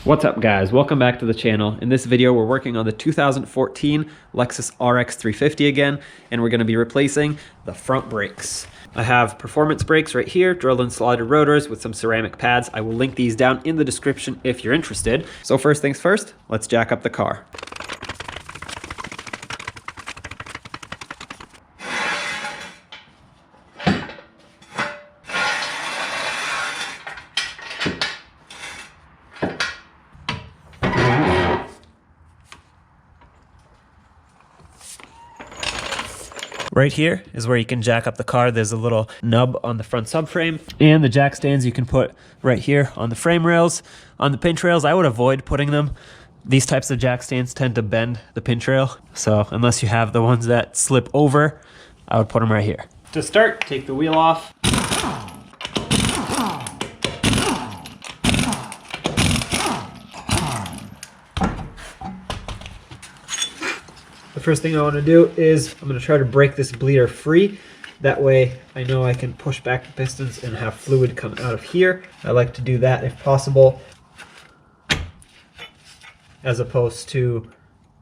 What's up guys, welcome back to the channel. In this video we're working on the 2014 Lexus RX350 again, and we're going to be replacing the front brakes. I have performance brakes right here, drilled and slotted rotors with some ceramic pads. I will link these down in the description if you're interested. So first things first, let's jack up the car. Right here is where you can jack up the car. There's a little nub on the front subframe, and the jack stands you can put right here on the frame rails. On the pinch rails, I would avoid putting them. These types of jack stands tend to bend the pinch rail, so unless you have the ones that slip over, I would put them right here. To start, take the wheel off. The first thing I want to do is I'm going to try to break this bleeder free. That way I know I can push back the pistons and have fluid come out of here. I like to do that if possible, as opposed to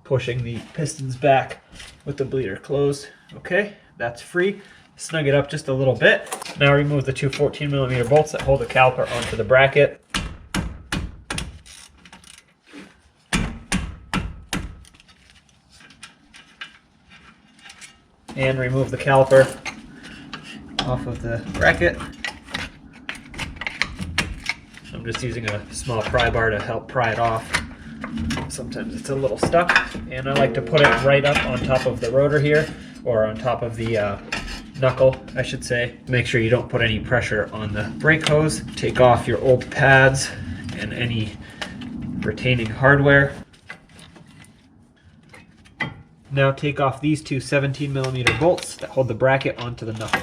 pushing the pistons back with the bleeder closed. Okay, that's free. Snug it up just a little bit. Now remove the two 14mm bolts that hold the caliper onto the bracket. And remove the caliper off of the bracket. I'm just using a small pry bar to help pry it off. Sometimes it's a little stuck. And I like to put it right up on top of the rotor here, or on top of the knuckle, I should say. Make sure you don't put any pressure on the brake hose. Take off your old pads and any retaining hardware. Now take off these two 17mm bolts that hold the bracket onto the knuckle.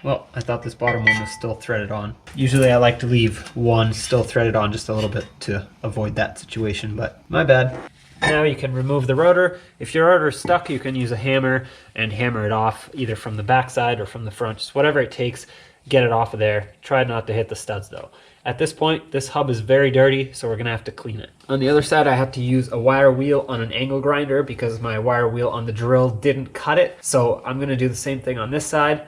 Well, I thought this bottom one was still threaded on. Usually I like to leave one still threaded on just a little bit to avoid that situation, but my bad. Now you can remove the rotor. If your rotor is stuck, you can use a hammer and hammer it off, either from the back side or from the front, just whatever it takes. Get it off of there. Try not to hit the studs though. At this point, this hub is very dirty, so we're gonna have to clean it. On the other side, I had to use a wire wheel on an angle grinder because my wire wheel on the drill didn't cut it. So I'm gonna do the same thing on this side.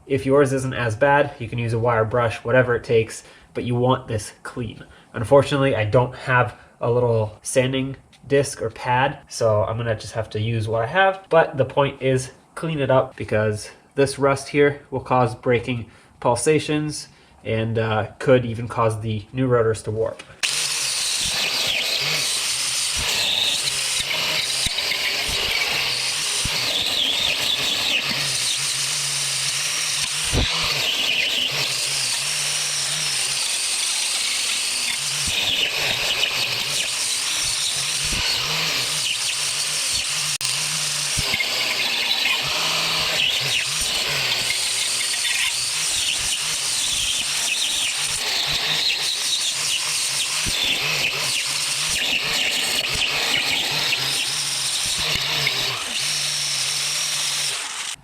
If yours isn't as bad, you can use a wire brush, whatever it takes, but you want this clean. Unfortunately, I don't have a little sanding disc or pad, so I'm gonna just have to use what I have. But the point is, clean it up, because this rust here will cause braking pulsations and could even cause the new rotors to warp.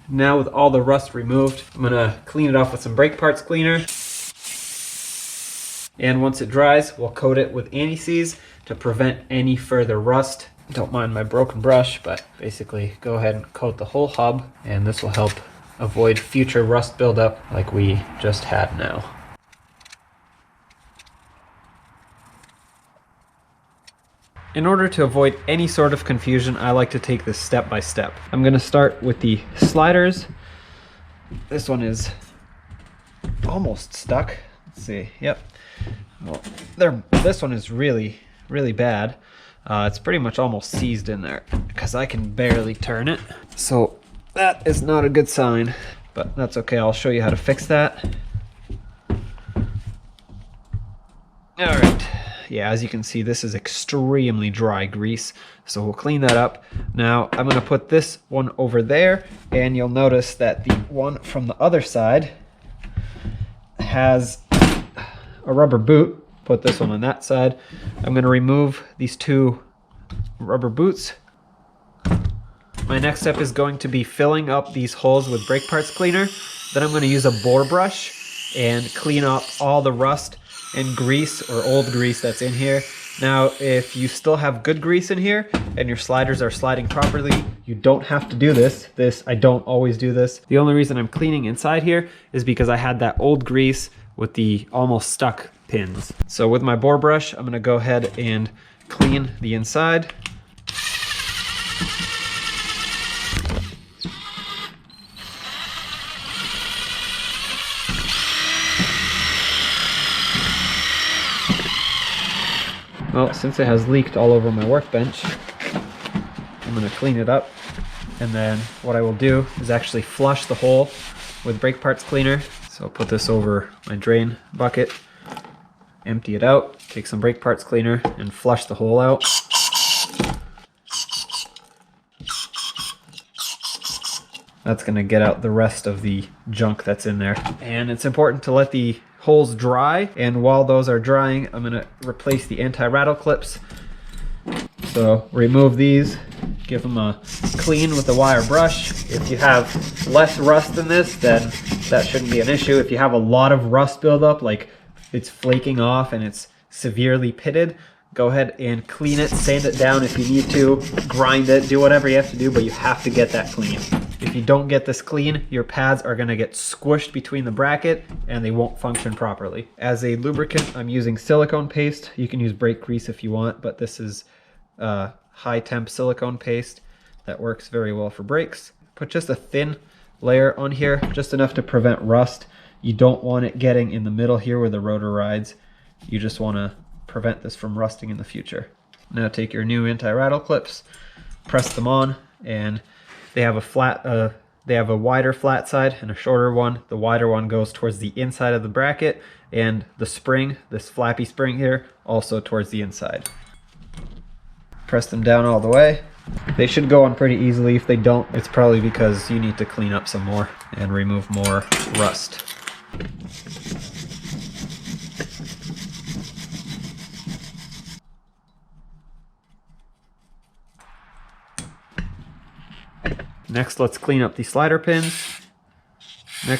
Now with all the rust removed, I'm gonna clean it off with some brake parts cleaner. And once it dries, we'll coat it with anti-seize to prevent any further rust. Don't mind my broken brush, but basically go ahead and coat the whole hub, and this will help avoid future rust buildup like we just had now. In order to avoid any sort of confusion, I like to take this step by step. I'm going to start with the sliders. This one is almost stuck. Let's see. Yep. Well, this one is really, really bad. It's pretty much almost seized in there because I can barely turn it. So that is not a good sign, but that's okay. I'll show you how to fix that. All right. Yeah, as you can see, this is extremely dry grease, so we'll clean that up. Now I'm going to put this one over there, and you'll notice that the one from the other side has a rubber boot. Put this one on that side. I'm going to remove these two rubber boots. My next step is going to be filling up these holes with brake parts cleaner. Then I'm going to use a bore brush and clean up all the rust and grease or old grease that's in here. Now, if you still have good grease in here and your sliders are sliding properly, you don't have to do this. I don't always do this. The only reason I'm cleaning inside here is because I had that old grease with the almost stuck pins. So with my bore brush, I'm gonna go ahead and clean the inside. Well, since it has leaked all over my workbench, I'm gonna clean it up. And then what I will do is actually flush the hole with brake parts cleaner. So I'll put this over my drain bucket, empty it out, take some brake parts cleaner and flush the hole out. That's gonna get out the rest of the junk that's in there. And it's important to let the holes dry, and while those are drying, I'm gonna replace the anti-rattle clips. So remove these, give them a clean with a wire brush. If you have less rust than this, then that shouldn't be an issue. If you have a lot of rust buildup, like it's flaking off and it's severely pitted, go ahead and clean it, sand it down if you need to, grind it, do whatever you have to do, but you have to get that clean. If you don't get this clean, your pads are gonna get squished between the bracket and they won't function properly. As a lubricant, I'm using silicone paste. You can use brake grease if you want, but this is high temp silicone paste that works very well for brakes. Put just a thin layer on here, just enough to prevent rust. You don't want it getting in the middle here where the rotor rides. You just wanna prevent this from rusting in the future. Now take your new anti-rattle clips, press them on, and they have a wider flat side and a shorter one. The wider one goes towards the inside of the bracket, and the spring, this flappy spring here, also towards the inside. Press them down all the way. They should go on pretty easily. If they don't, it's probably because you need to clean up some more and remove more rust. Next, let's clean up the slider pins. I'm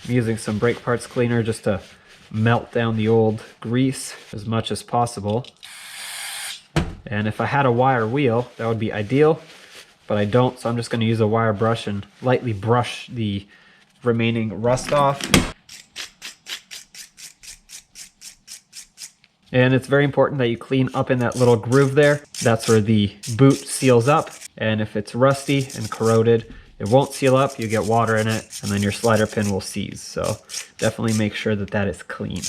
using some brake parts cleaner just to melt down the old grease as much as possible. And if I had a wire wheel, that would be ideal, but I don't, so I'm just going to use a wire brush and lightly brush the remaining rust off. And it's very important that you clean up in that little groove there. That's where the boot seals up. And if it's rusty and corroded, it won't seal up, you get water in it, and then your slider pin will seize. So definitely make sure that that is clean.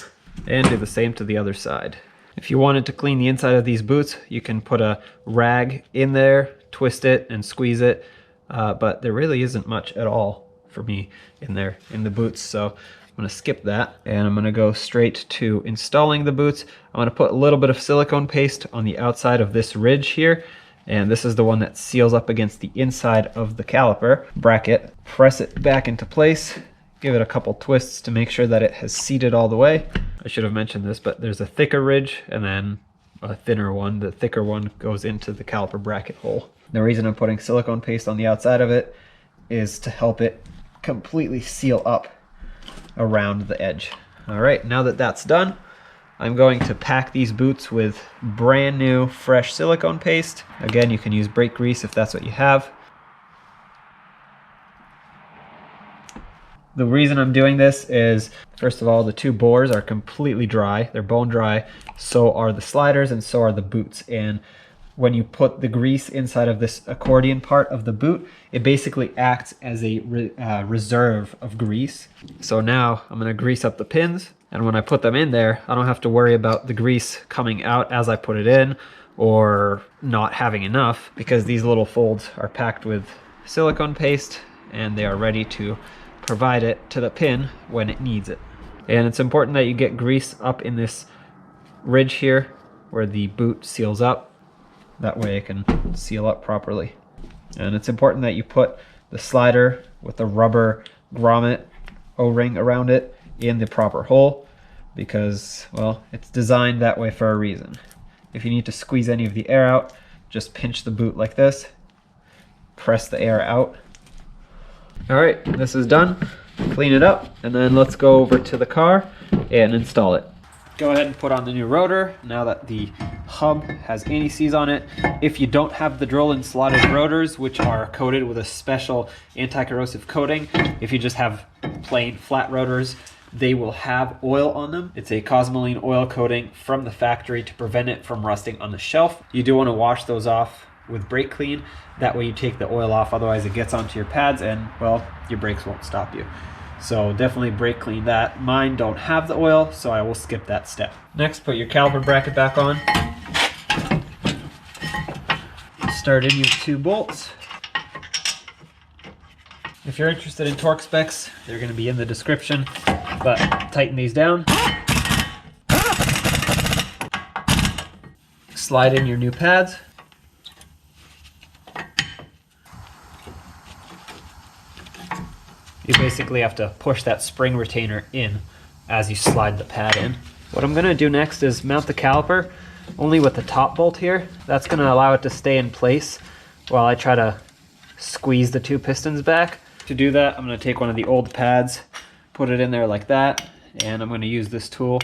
And do the same to the other side. If you wanted to clean the inside of these boots, you can put a rag in there, twist it, and squeeze it. But there really isn't much at all for me in there, in the boots. So I'm gonna skip that, and I'm gonna go straight to installing the boots. I'm gonna put a little bit of silicone paste on the outside of this ridge here. And this is the one that seals up against the inside of the caliper bracket. Press it back into place. Give it a couple twists to make sure that it has seated all the way. I should have mentioned this, but there's a thicker ridge and then a thinner one. The thicker one goes into the caliper bracket hole. The reason I'm putting silicone paste on the outside of it is to help it completely seal up around the edge. All right, now that that's done, I'm going to pack these boots with brand new fresh silicone paste. Again, you can use brake grease if that's what you have. The reason I'm doing this is, first of all, the two bores are completely dry. They're bone dry. So are the sliders and so are the boots. And when you put the grease inside of this accordion part of the boot, it basically acts as a reserve of grease. So now I'm gonna grease up the pins. And when I put them in there, I don't have to worry about the grease coming out as I put it in or not having enough, because these little folds are packed with silicone paste and they are ready to provide it to the pin when it needs it. And it's important that you get grease up in this ridge here where the boot seals up. That way it can seal up properly. And it's important that you put the slider with the rubber grommet O-ring around it in the proper hole, because, well, it's designed that way for a reason. If you need to squeeze any of the air out, just pinch the boot like this, press the air out, All right, this is done. Clean it up, and then let's go over to the car and install it. Go ahead and put on the new rotor now that the hub has anti-seize on it. If you don't have the drill-in slotted rotors, which are coated with a special anti-corrosive coating, if you just have plain flat rotors, they will have oil on them. It's a Cosmoline oil coating from the factory to prevent it from rusting on the shelf. You do want to wash those off with brake clean. That way you take the oil off, otherwise it gets onto your pads and, well, your brakes won't stop you. So definitely brake clean that. Mine don't have the oil, so I will skip that step. Next, put your caliper bracket back on. Start in your 2 bolts. If you're interested in torque specs, they're going to be in the description, but tighten these down. Slide in your new pads. You basically have to push that spring retainer in as you slide the pad in. What I'm going to do next is mount the caliper only with the top bolt here. That's going to allow it to stay in place while I try to squeeze the 2 pistons back. To do that, I'm going to take one of the old pads, put it in there like that, and I'm going to use this tool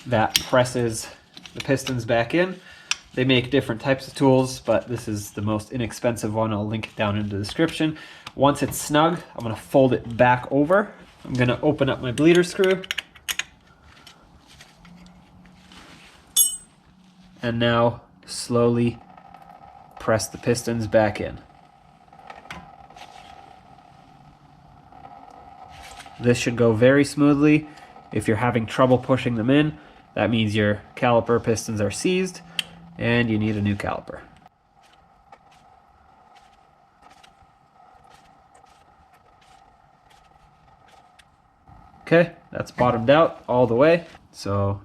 that presses the pistons back in. They make different types of tools, but this is the most inexpensive one. I'll link it down in the description. Once it's snug, I'm going to fold it back over. I'm going to open up my bleeder screw. And now slowly press the pistons back in. This should go very smoothly. If you're having trouble pushing them in, that means your caliper pistons are seized and you need a new caliper. Okay, that's bottomed out all the way. So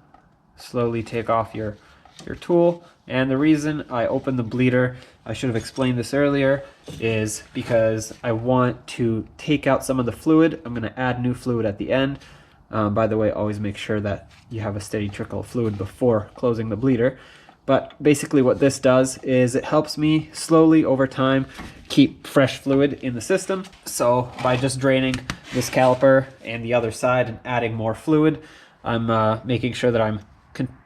slowly take off your tool. And the reason I opened the bleeder, I should have explained this earlier, is because I want to take out some of the fluid. I'm going to add new fluid at the end. By the way, always make sure that you have a steady trickle of fluid before closing the bleeder. But basically what this does is it helps me slowly over time keep fresh fluid in the system. So by just draining this caliper and the other side and adding more fluid, I'm making sure that I'm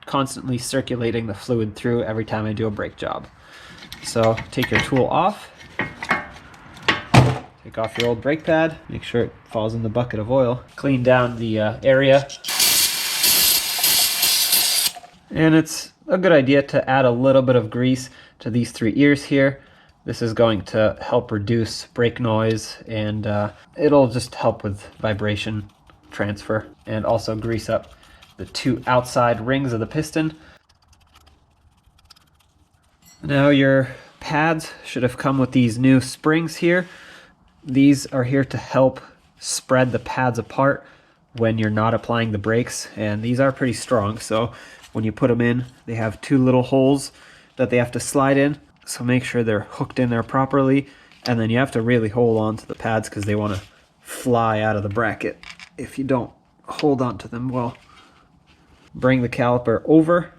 constantly circulating the fluid through every time I do a brake job. So take your tool off, take off your old brake pad, make sure it falls in the bucket of oil, clean down the area. And it's a good idea to add a little bit of grease to these 3 ears here. This is going to help reduce brake noise, and it'll just help with vibration transfer, and also grease up the 2 outside rings of the piston. Now your pads should have come with these new springs here. These are here to help spread the pads apart when you're not applying the brakes, and these are pretty strong, so when you put them in, they have 2 little holes that they have to slide in, so make sure they're hooked in there properly, and then you have to really hold on to the pads because they want to fly out of the bracket if you don't hold on to them well. Bring the caliper over,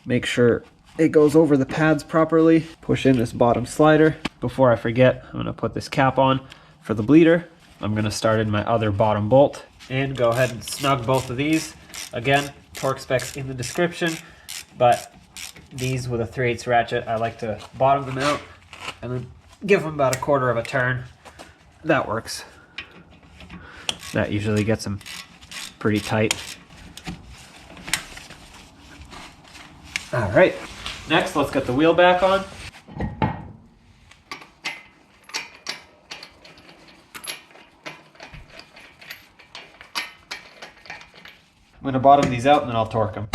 make sure it goes over the pads properly, push in this bottom slider. Before I forget, I'm going to put this cap on for the bleeder. I'm going to start in my other bottom bolt and go ahead and snug both of these. Again, torque specs in the description, but these with a 3/8 ratchet, I like to bottom them out and then give them about 1/4 of a turn. That works. That usually gets them pretty tight. All right, next let's get the wheel back on. I'm going to bottom these out and then I'll torque them.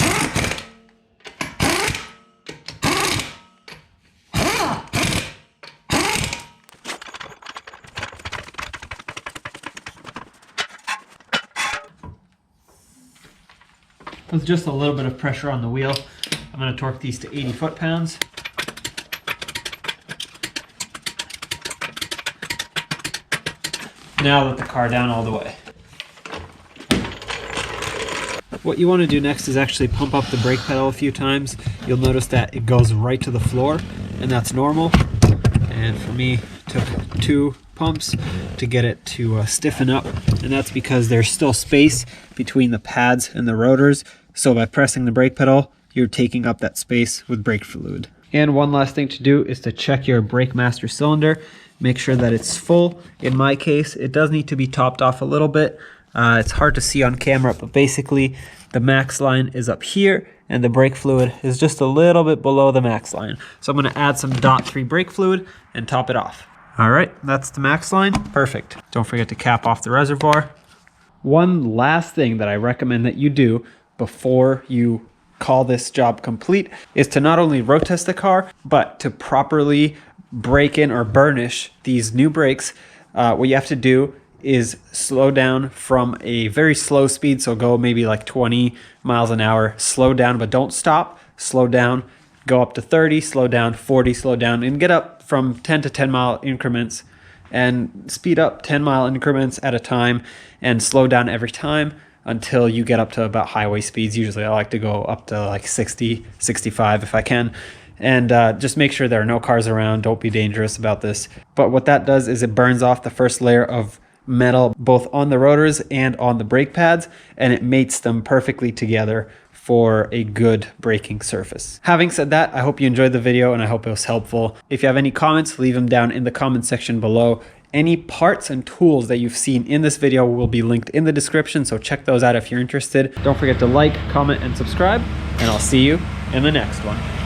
With just a little bit of pressure on the wheel, I'm going to torque these to 80 foot-pounds. Now let the car down all the way. What you want to do next is actually pump up the brake pedal a few times. You'll notice that it goes right to the floor, and that's normal. And for me, it took 2 pumps to get it to stiffen up, and that's because there's still space between the pads and the rotors. So by pressing the brake pedal, you're taking up that space with brake fluid. And one last thing to do is to check your brake master cylinder. Make sure that it's full. In my case, it does need to be topped off a little bit. It's hard to see on camera, but basically the max line is up here and the brake fluid is just a little bit below the max line. So I'm gonna add some .3 brake fluid and top it off. All right, that's the max line, perfect. Don't forget to cap off the reservoir. One last thing that I recommend that you do before you call this job complete is to not only road test the car, but to properly break in or burnish these new brakes. What you have to do is slow down from a very slow speed, so go maybe like 20 miles an hour, slow down, but don't stop, slow down, go up to 30, slow down, 40, slow down, and get up from 10 to 10 mile increments, and speed up 10-mile increments at a time and slow down every time until you get up to about highway speeds. Usually I like to go up to like 60, 65 if I can. And just make sure there are no cars around. Don't be dangerous about this. But what that does is it burns off the first layer of metal both on the rotors and on the brake pads, and it mates them perfectly together for a good braking surface. Having said that, I hope you enjoyed the video and I hope it was helpful. If you have any comments, leave them down in the comment section below. Any parts and tools that you've seen in this video will be linked in the description, so check those out if you're interested. Don't forget to like, comment, and subscribe, and I'll see you in the next one.